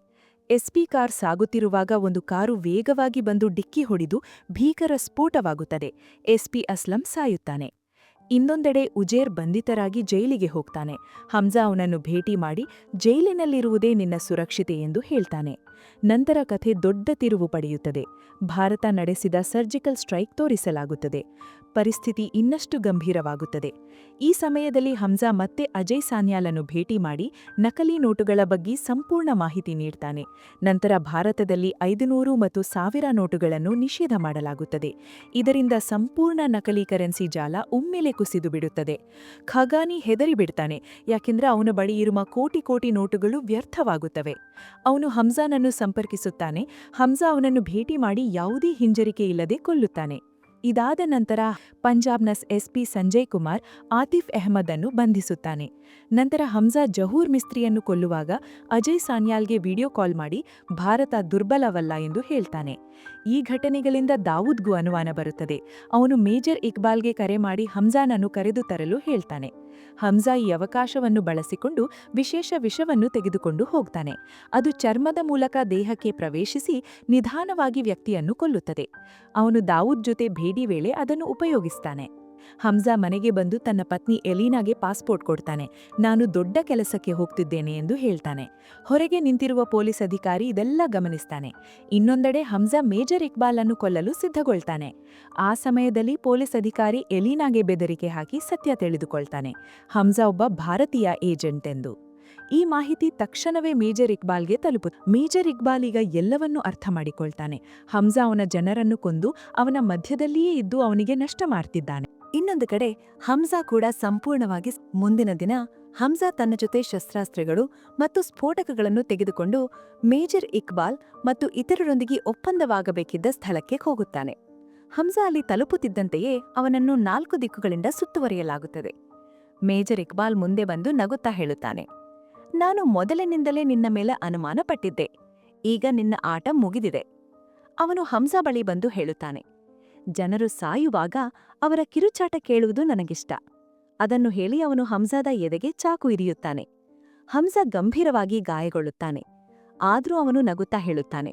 ಎಸ್ಪಿ ಕಾರ್ ಸಾಗುತ್ತಿರುವಾಗ ಒಂದು ಕಾರು ವೇಗವಾಗಿ ಬಂದು ಡಿಕ್ಕಿ ಹೊಡೆದು ಭೀಕರ ಸ್ಫೋಟವಾಗುತ್ತದೆ. ಎಸ್ಪಿ ಅಸ್ಲಂ ಸಾಯುತ್ತಾನೆ. ಇನ್ನೊಂದೆಡೆ ಉಜೇರ್ ಬಂಧಿತರಾಗಿ ಜೈಲಿಗೆ ಹೋಗ್ತಾನೆ. ಹಮ್ಜಾ ಅವನನ್ನು ಭೇಟಿ ಮಾಡಿ ಜೈಲಿನಲ್ಲಿರುವುದೇ ನಿನ್ನ ಸುರಕ್ಷಿತೆ ಎಂದು ಹೇಳ್ತಾನೆ. ನಂತರ ಕಥೆ ದೊಡ್ಡ ತಿರುವು ಪಡೆಯುತ್ತದೆ. ಭಾರತ ನಡೆಸಿದ ಸರ್ಜಿಕಲ್ ಸ್ಟ್ರೈಕ್ ತೋರಿಸಲಾಗುತ್ತದೆ. ಪರಿಸ್ಥಿತಿ ಇನ್ನಷ್ಟು ಗಂಭೀರವಾಗುತ್ತದೆ. ಈ ಸಮಯದಲ್ಲಿ ಹಮ್ಜಾ ಮತ್ತೆ ಅಜಯ್ ಸಾನ್ಯಾಲನ್ನು ಭೇಟಿ ಮಾಡಿ ನಕಲಿ ನೋಟುಗಳ ಬಗ್ಗೆ ಸಂಪೂರ್ಣ ಮಾಹಿತಿ ನೀಡ್ತಾನೆ. ನಂತರ ಭಾರತದಲ್ಲಿ 500 ಮತ್ತು 1000 ನೋಟುಗಳನ್ನು ನಿಷೇಧ ಮಾಡಲಾಗುತ್ತದೆ. ಇದರಿಂದ ಸಂಪೂರ್ಣ ನಕಲಿ ಕರೆನ್ಸಿ ಜಾಲ ಒಮ್ಮೆಲೆ ಕುಸಿದು ಬಿಡುತ್ತದೆ. ಖಗಾನಿ ಹೆದರಿ ಬಿಡ್ತಾನೆ, ಯಾಕೆಂದ್ರೆ ಅವನ ಬಳಿ ಇರುವ ಕೋಟಿ ನೋಟುಗಳು ವ್ಯರ್ಥವಾಗುತ್ತವೆ. ಅವನು ಹಮ್ಜಾನನ್ನು ಸಂಪರ್ಕಿಸುತ್ತಾನೆ. ಹಮ್ಜಾ ಅವನನ್ನು ಭೇಟಿ ಮಾಡಿ ಯಾವುದೇ ಹಿಂಜರಿಕೆ ಇಲ್ಲದೆ ಕೊಲ್ಲುತ್ತಾನೆ. ಇದಾದ ನಂತರ ಪಂಜಾಬ್ನ ಎಸ್ಪಿ ಸಂಜಯ್ ಕುಮಾರ್ ಆತಿಫ್ ಅಹ್ಮದ್ ಅನ್ನು ಬಂಧಿಸುತ್ತಾನೆ. ನಂತರ ಹಮ್ಜಾ ಜಹೂರ್ ಮಿಸ್ತ್ರಿಯನ್ನು ಕೊಲ್ಲುವಾಗ ಅಜಯ್ ಸಾನ್ಯಾಲ್ಗೆ ವಿಡಿಯೋ ಕಾಲ್ ಮಾಡಿ ಭಾರತ ದುರ್ಬಲವಲ್ಲ ಎಂದು ಹೇಳ್ತಾನೆ. ಈ ಘಟನೆಗಳಿಂದ ದಾವೂದ್ಗೂ ಅನುಮಾನ ಬರುತ್ತದೆ. ಅವನು ಮೇಜರ್ ಇಕ್ಬಾಲ್ಗೆ ಕರೆ ಮಾಡಿ ಹಮ್ಜಾನನ್ನು ಕರೆದು ತರಲು ಹೇಳ್ತಾನೆ. ಹಮ್ಜಾ ಈ ಅವಕಾಶವನ್ನು ಬಳಸಿಕೊಂಡು ವಿಶೇಷ ವಿಷವನ್ನು ತೆಗೆದುಕೊಂಡು ಹೋಗ್ತಾನೆ. ಅದು ಚರ್ಮದ ಮೂಲಕ ದೇಹಕ್ಕೆ ಪ್ರವೇಶಿಸಿ ನಿಧಾನವಾಗಿ ವ್ಯಕ್ತಿಯನ್ನು ಕೊಲ್ಲುತ್ತದೆ. ಅವನು ದಾವೂದ್ ಜೊತೆ ಭೇಟಿ ವೇಳೆ ಅದನ್ನು ಉಪಯೋಗಿಸ್ತಾನೆ. ಹಮ್ಜಾ ಮನೆಗೆ ಬಂದು ತನ್ನ ಪತ್ನಿ ಎಲೀನಾಗೆ ಪಾಸ್ಪೋರ್ಟ್ ಕೊಡ್ತಾನೆ. ನಾನು ದೊಡ್ಡ ಕೆಲಸಕ್ಕೆ ಹೋಗ್ತಿದ್ದೇನೆ ಎಂದು ಹೇಳ್ತಾನೆ. ಹೊರಗೆ ನಿಂತಿರುವ ಪೊಲೀಸ್ ಅಧಿಕಾರಿ ಇದೆಲ್ಲ ಗಮನಿಸ್ತಾನೆ. ಇನ್ನೊಂದೆಡೆ ಹಮ್ಜಾ ಮೇಜರ್ ಇಕ್ಬಾಲ್ ಅನ್ನು ಕೊಲ್ಲಲು ಸಿದ್ಧಗೊಳ್ತಾನೆ. ಆ ಸಮಯದಲ್ಲಿ ಪೊಲೀಸ್ ಅಧಿಕಾರಿ ಎಲೀನಾಗೆ ಬೆದರಿಕೆ ಹಾಕಿ ಸತ್ಯ ತಿಳಿದುಕೊಳ್ತಾನೆ, ಹಮ್ಜಾ ಒಬ್ಬ ಭಾರತೀಯ ಏಜೆಂಟ್ ಎಂದು. ಈ ಮಾಹಿತಿ ತಕ್ಷಣವೇ ಮೇಜರ್ ಇಕ್ಬಾಲ್ಗೆ ತಲುಪುತ್ತದೆ. ಮೇಜರ್ ಇಕ್ಬಾಲ್ ಈಗ ಎಲ್ಲವನ್ನೂ ಅರ್ಥ ಮಾಡಿಕೊಳ್ತಾನೆ. ಹಮ್ಜಾ ಅವನ ಜನರನ್ನು ಕೊಂದು ಅವನ ಮಧ್ಯದಲ್ಲಿಯೇ ಇದ್ದು ಅವನಿಗೆ ನಷ್ಟ ಮಾಡ್ತಿದ್ದಾನೆ. ಇನ್ನೊಂದು ಕಡೆ ಹಮ್ಜಾ ಕೂಡ ಸಂಪೂರ್ಣವಾಗಿ ಮುಂದಿನ ದಿನ ಹಮ್ಜಾ ತನ್ನ ಜೊತೆ ಶಸ್ತ್ರಾಸ್ತ್ರಗಳು ಮತ್ತು ಸ್ಫೋಟಕಗಳನ್ನು ತೆಗೆದುಕೊಂಡು ಮೇಜರ್ ಇಕ್ಬಾಲ್ ಮತ್ತು ಇತರರೊಂದಿಗೆ ಒಪ್ಪಂದವಾಗಬೇಕಿದ್ದ ಸ್ಥಳಕ್ಕೆ ಹೋಗುತ್ತಾನೆ. ಹಮ್ಜಾ ಅಲ್ಲಿ ತಲುಪುತ್ತಿದ್ದಂತೆಯೇ ಅವನನ್ನು 4 ದಿಕ್ಕುಗಳಿಂದ ಸುತ್ತುವರಿಯಲಾಗುತ್ತದೆ. ಮೇಜರ್ ಇಕ್ಬಾಲ್ ಮುಂದೆ ಬಂದು ನಗುತ್ತಾ ಹೇಳುತ್ತಾನೆ, ನಾನು ಮೊದಲಿನಿಂದಲೇ ನಿನ್ನ ಮೇಲೆ ಅನುಮಾನ ಪಟ್ಟಿದ್ದೆ. ಈಗ ನಿನ್ನ ಆಟ ಮುಗಿದಿದೆ. ಅವನು ಹಮ್ಜಾ ಬಳಿ ಬಂದು ಹೇಳುತ್ತಾನೆ, ಜನರು ಸಾಯುವಾಗ ಅವರ ಕಿರುಚಾಟ ಕೇಳುವುದು ನನಗಿಷ್ಟ. ಅದನ್ನು ಹೇಳಿ ಅವನು ಹಮ್ಜಾದ ಎದೆಗೆ ಚಾಕು ಇರಿಯುತ್ತಾನೆ. ಹಮ್ಜಾ ಗಂಭೀರವಾಗಿ ಗಾಯಗೊಳ್ಳುತ್ತಾನೆ. ಆದರೂ ಅವನು ನಗುತ್ತಾ ಹೇಳುತ್ತಾನೆ,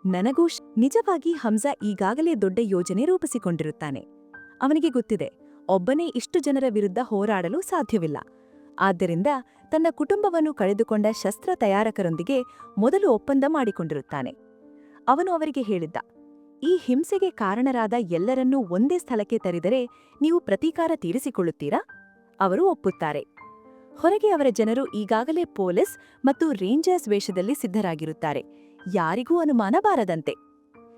ನನಗೂ ನಿಜವಾಗಿ ಹಮ್ಜಾ ಈಗಾಗಲೇ ದೊಡ್ಡ ಯೋಜನೆ ರೂಪಿಸಿಕೊಂಡಿರುತ್ತಾನೆ. ಅವನಿಗೆ ಗೊತ್ತಿದೆ, ಒಬ್ಬನೇ ಇಷ್ಟು ಜನರ ವಿರುದ್ಧ ಹೋರಾಡಲು ಸಾಧ್ಯವಿಲ್ಲ. ಆದ್ದರಿಂದ ತನ್ನ ಕುಟುಂಬವನ್ನು ಕಳೆದುಕೊಂಡ ಶಸ್ತ್ರ ತಯಾರಕರೊಂದಿಗೆ ಮೊದಲು ಒಪ್ಪಂದ ಮಾಡಿಕೊಂಡಿರುತ್ತಾನೆ. ಅವನು ಅವರಿಗೆ ಹೇಳಿದ್ದ, ಈ ಹಿಂಸೆಗೆ ಕಾರಣರಾದ ಎಲ್ಲರನ್ನೂ ಒಂದೇ ಸ್ಥಳಕ್ಕೆ ತರಿದರೆ ನೀವು ಪ್ರತೀಕಾರ ತೀರಿಸಿಕೊಳ್ಳುತ್ತೀರಾ? ಅವರು ಒಪ್ಪುತ್ತಾರೆ. ಹೊರಗೆ ಅವರ ಜನರು ಈಗಾಗಲೇ ಪೊಲೀಸ್ ಮತ್ತು ರೇಂಜರ್ಸ್ ವೇಷದಲ್ಲಿ ಸಿದ್ಧರಾಗಿರುತ್ತಾರೆ. ಯಾರಿಗೂ ಅನುಮಾನ ಬಾರದಂತೆ.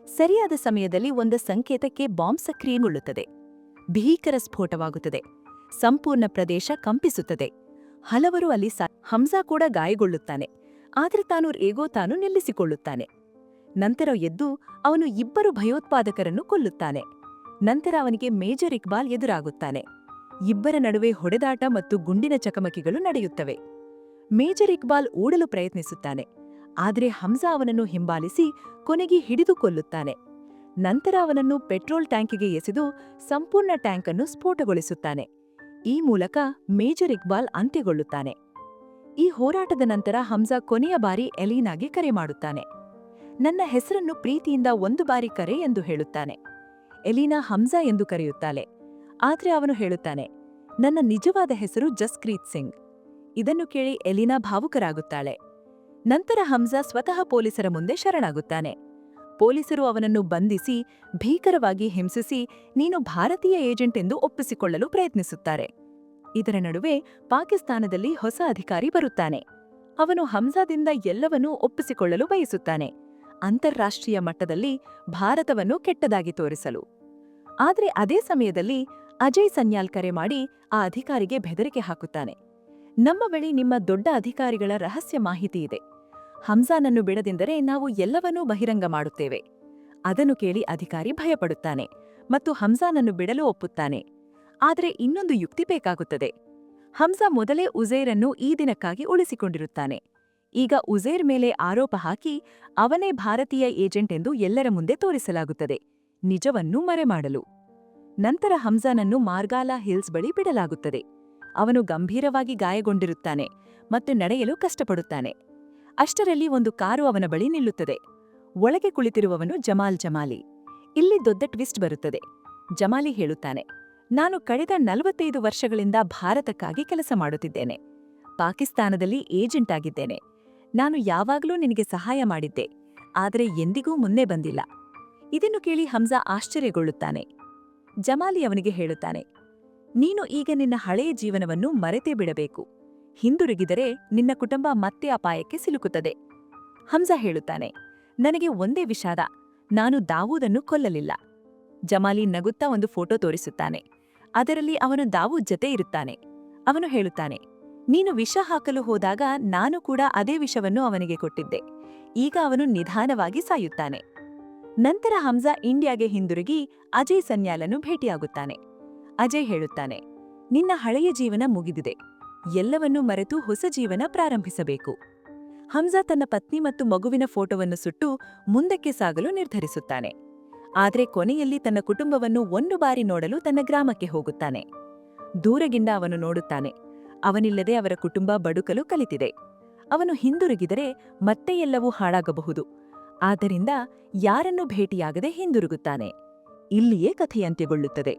ಸರಿಯಾದ ಸಮಯದಲ್ಲಿ ಒಂದು ಸಂಕೇತಕ್ಕೆ ಬಾಂಬ್ ಸಕ್ರಿಯಗೊಳ್ಳುತ್ತದೆ. ಭೀಕರ ಸ್ಫೋಟವಾಗುತ್ತದೆ. ಸಂಪೂರ್ಣ ಪ್ರದೇಶ ಕಂಪಿಸುತ್ತದೆ. ಹಲವರು ಅಲ್ಲಿ ಹಮ್ಜಾ ಕೂಡ ಗಾಯಗೊಳ್ಳುತ್ತಾನೆ. ಆದರೆ ತಾನು ನಿಲ್ಲಿಸಿಕೊಳ್ಳುತ್ತಾನೆ. ನಂತರ ಎದ್ದು ಅವನು 2 ಭಯೋತ್ಪಾದಕರನ್ನು ಕೊಲ್ಲುತ್ತಾನೆ. ನಂತರ ಅವನಿಗೆ ಮೇಜರ್ ಇಕ್ಬಾಲ್ ಎದುರಾಗುತ್ತಾನೆ. ಇಬ್ಬರ ನಡುವೆ ಹೊಡೆದಾಟ ಮತ್ತು ಗುಂಡಿನ ಚಕಮಕಿಗಳು ನಡೆಯುತ್ತವೆ. ಮೇಜರ್ ಇಕ್ಬಾಲ್ ಓಡಲು ಪ್ರಯತ್ನಿಸುತ್ತಾನೆ. ಆದರೆ ಹಮ್ಜಾ ಅವನನ್ನು ಹಿಂಬಾಲಿಸಿ ಕೊನೆಗೆ ಹಿಡಿದು ಕೊಲ್ಲುತ್ತಾನೆ. ನಂತರ ಅವನನ್ನು ಪೆಟ್ರೋಲ್ ಟ್ಯಾಂಕಿಗೆ ಎಸೆದು ಸಂಪೂರ್ಣ ಟ್ಯಾಂಕ್ ಅನ್ನು ಸ್ಫೋಟಗೊಳಿಸುತ್ತಾನೆ. ಈ ಮೂಲಕ ಮೇಜರ್ ಇಕ್ಬಾಲ್ ಅಂತ್ಯಗೊಳ್ಳುತ್ತಾನೆ. ಈ ಹೋರಾಟದ ನಂತರ ಹಮ್ಜಾ ಕೊನೆಯ ಬಾರಿ ಎಲೀನಾಗೆ ಕರೆ ಮಾಡುತ್ತಾನೆ. ನನ್ನ ಹೆಸರನ್ನು ಪ್ರೀತಿಯಿಂದ 1 ಬಾರಿ ಕರೆ ಎಂದು ಹೇಳುತ್ತಾನೆ. ಎಲೀನಾ ಹಮ್ಜಾ ಎಂದು ಕರೆಯುತ್ತಾಳೆ. ಆದರೆ ಅವನು ಹೇಳುತ್ತಾನೆ, ನನ್ನ ನಿಜವಾದ ಹೆಸರು ಜಸ್ಕ್ರೀತ್ ಸಿಂಗ್. ಇದನ್ನು ಕೇಳಿ ಎಲೀನಾ ಭಾವುಕರಾಗುತ್ತಾಳೆ. ನಂತರ ಹಮ್ಜಾ ಸ್ವತಃ ಪೊಲೀಸರ ಮುಂದೆ ಶರಣಾಗುತ್ತಾನೆ. ಪೊಲೀಸರು ಅವನನ್ನು ಬಂಧಿಸಿ ಭೀಕರವಾಗಿ ಹಿಂಸಿಸಿ ನೀನು ಭಾರತೀಯ ಏಜೆಂಟ್ ಎಂದು ಒಪ್ಪಿಸಿಕೊಳ್ಳಲು ಪ್ರಯತ್ನಿಸುತ್ತಾರೆ. ಇದರ ನಡುವೆ ಪಾಕಿಸ್ತಾನದಲ್ಲಿ ಹೊಸ ಅಧಿಕಾರಿ ಬರುತ್ತಾನೆ. ಅವನು ಹಮ್ಜಾದಿಂದ ಎಲ್ಲವನ್ನೂ ಒಪ್ಪಿಸಿಕೊಳ್ಳಲು ಬಯಸುತ್ತಾನೆ, ಅಂತಾರಾಷ್ಟ್ರೀಯ ಮಟ್ಟದಲ್ಲಿ ಭಾರತವನ್ನು ಕೆಟ್ಟದಾಗಿ ತೋರಿಸಲು. ಆದರೆ ಅದೇ ಸಮಯದಲ್ಲಿ ಅಜಯ್ ಸನ್ಯಾಲ್ ಕರೆ ಮಾಡಿ ಆ ಅಧಿಕಾರಿಗೆ ಬೆದರಿಕೆ ಹಾಕುತ್ತಾನೆ. ನಮ್ಮ ಬಳಿ ನಿಮ್ಮ ದೊಡ್ಡ ಅಧಿಕಾರಿಗಳ ರಹಸ್ಯ ಮಾಹಿತಿ ಇದೆ. ಹಮ್ಜಾನನ್ನು ಬಿಡದೆಂದರೆ ನಾವು ಎಲ್ಲವನ್ನೂ ಬಹಿರಂಗ ಮಾಡುತ್ತೇವೆ. ಅದನ್ನು ಕೇಳಿ ಅಧಿಕಾರಿ ಭಯಪಡುತ್ತಾನೆ ಮತ್ತು ಹಮ್ಜಾನನ್ನು ಬಿಡಲು ಒಪ್ಪುತ್ತಾನೆ. ಆದರೆ ಇನ್ನೊಂದು ಯುಕ್ತಿ ಬೇಕಾಗುತ್ತದೆ. ಹಮ್ಜಾ ಮೊದಲೇ ಉಜೇರನ್ನು ಈ ದಿನಕ್ಕಾಗಿ ಉಳಿಸಿಕೊಂಡಿರುತ್ತಾನೆ. ಈಗ ಉಜೇರ್ ಮೇಲೆ ಆರೋಪ ಹಾಕಿ ಅವನೇ ಭಾರತೀಯ ಏಜೆಂಟ್ ಎಂದು ಎಲ್ಲರ ಮುಂದೆ ತೋರಿಸಲಾಗುತ್ತದೆ, ನಿಜವನ್ನು ಮರೆಮಾಡಲು. ನಂತರ ಹಮ್ಜಾನನ್ನು ಮಾರ್ಗಾಲಾ ಹಿಲ್ಸ್ ಬಳಿ ಬಿಡಲಾಗುತ್ತದೆ. ಅವನು ಗಂಭೀರವಾಗಿ ಗಾಯಗೊಂಡಿರುತ್ತಾನೆ ಮತ್ತು ನಡೆಯಲು ಕಷ್ಟಪಡುತ್ತಾನೆ. ಅಷ್ಟರಲ್ಲಿ ಒಂದು ಕಾರು ಅವನ ಬಳಿ ನಿಲ್ಲುತ್ತದೆ. ಒಳಗೆ ಕುಳಿತಿರುವವನು ಜಮಾಲಿ. ಇಲ್ಲಿ ದೊಡ್ಡ ಟ್ವಿಸ್ಟ್ ಬರುತ್ತದೆ. ಜಮಾಲಿ ಹೇಳುತ್ತಾನೆ, ನಾನು ಕಳೆದ 45 ವರ್ಷಗಳಿಂದ ಭಾರತಕ್ಕಾಗಿ ಕೆಲಸ ಮಾಡುತ್ತಿದ್ದೇನೆ. ಪಾಕಿಸ್ತಾನದಲ್ಲಿ ಏಜೆಂಟ್ ಆಗಿದ್ದೇನೆ. ನಾನು ಯಾವಾಗಲೂ ನಿನಗೆ ಸಹಾಯ ಮಾಡಿದ್ದೆ, ಆದರೆ ಎಂದಿಗೂ ಮುನ್ನೆ ಬಂದಿಲ್ಲ. ಇದನ್ನು ಕೇಳಿ ಹಮ್ಜಾ ಆಶ್ಚರ್ಯಗೊಳ್ಳುತ್ತಾನೆ. ಜಮಾಲಿ ಅವನಿಗೆ ಹೇಳುತ್ತಾನೆ, ನೀನು ಈಗ ನಿನ್ನ ಹಳೆಯ ಜೀವನವನ್ನು ಮರೆತೇ ಬಿಡಬೇಕು. ಹಿಂದಿರುಗಿದರೆ ನಿನ್ನ ಕುಟುಂಬ ಮತ್ತೆ ಅಪಾಯಕ್ಕೆ ಸಿಲುಕುತ್ತದೆ. ಹಮ್ಜಾ ಹೇಳುತ್ತಾನೆ, ನನಗೆ ಒಂದೇ ವಿಷಾದ, ನಾನು ದಾವೂದನ್ನು ಕೊಲ್ಲಲಿಲ್ಲ. ಜಮಾಲಿ ನಗುತ್ತಾ ಒಂದು ಫೋಟೋ ತೋರಿಸುತ್ತಾನೆ. ಅದರಲ್ಲಿ ಅವನು ದಾವೂದ್ ಜತೆ ಇರುತ್ತಾನೆ. ಅವನು ಹೇಳುತ್ತಾನೆ, ನೀನು ವಿಷ ಹಾಕಲು ಹೋದಾಗ ನಾನು ಕೂಡ ಅದೇ ವಿಷವನ್ನು ಅವನಿಗೆ ಕೊಟ್ಟಿದ್ದೆ. ಈಗ ಅವನು ನಿಧಾನವಾಗಿ ಸಾಯುತ್ತಾನೆ. ನಂತರ ಹಮ್ಜಾ ಇಂಡಿಯಾಗೆ ಹಿಂದಿರುಗಿ ಅಜಯ್ ಸನ್ಯಾಲನ್ನು ಭೇಟಿಯಾಗುತ್ತಾನೆ. ಅಜಯ್ ಹೇಳುತ್ತಾನೆ, ನಿನ್ನ ಹಳೆಯ ಜೀವನ ಮುಗಿದಿದೆ. ಎಲ್ಲವನ್ನೂ ಮರೆತು ಹೊಸ ಜೀವನ ಪ್ರಾರಂಭಿಸಬೇಕು. ಹಮ್ಜಾ ತನ್ನ ಪತ್ನಿ ಮತ್ತು ಮಗುವಿನ ಫೋಟೋವನ್ನು ಸುಟ್ಟು ಮುಂದಕ್ಕೆ ಸಾಗಲು ನಿರ್ಧರಿಸುತ್ತಾನೆ. ಆದರೆ ಕೊನೆಯಲ್ಲಿ ತನ್ನ ಕುಟುಂಬವನ್ನು ಒಂದು ಬಾರಿ ನೋಡಲು ತನ್ನ ಗ್ರಾಮಕ್ಕೆ ಹೋಗುತ್ತಾನೆ. ದೂರಗಿಂದ ಅವನು ನೋಡುತ್ತಾನೆ, ಅವನಿಲ್ಲದೆ ಅವರ ಕುಟುಂಬ ಬದುಕಲು ಕಲಿತಿದೆ. ಅವನು ಹಿಂದಿರುಗಿದರೆ ಮತ್ತೆ ಎಲ್ಲವೂ ಹಾಳಾಗಬಹುದು. ಆದ್ದರಿಂದ ಯಾರನ್ನೂ ಭೇಟಿಯಾಗದೆ ಹಿಂದಿರುಗುತ್ತಾನೆ. ಇಲ್ಲಿಯೇ ಕಥೆಯಂತ್ಯಗೊಳ್ಳುತ್ತದೆ.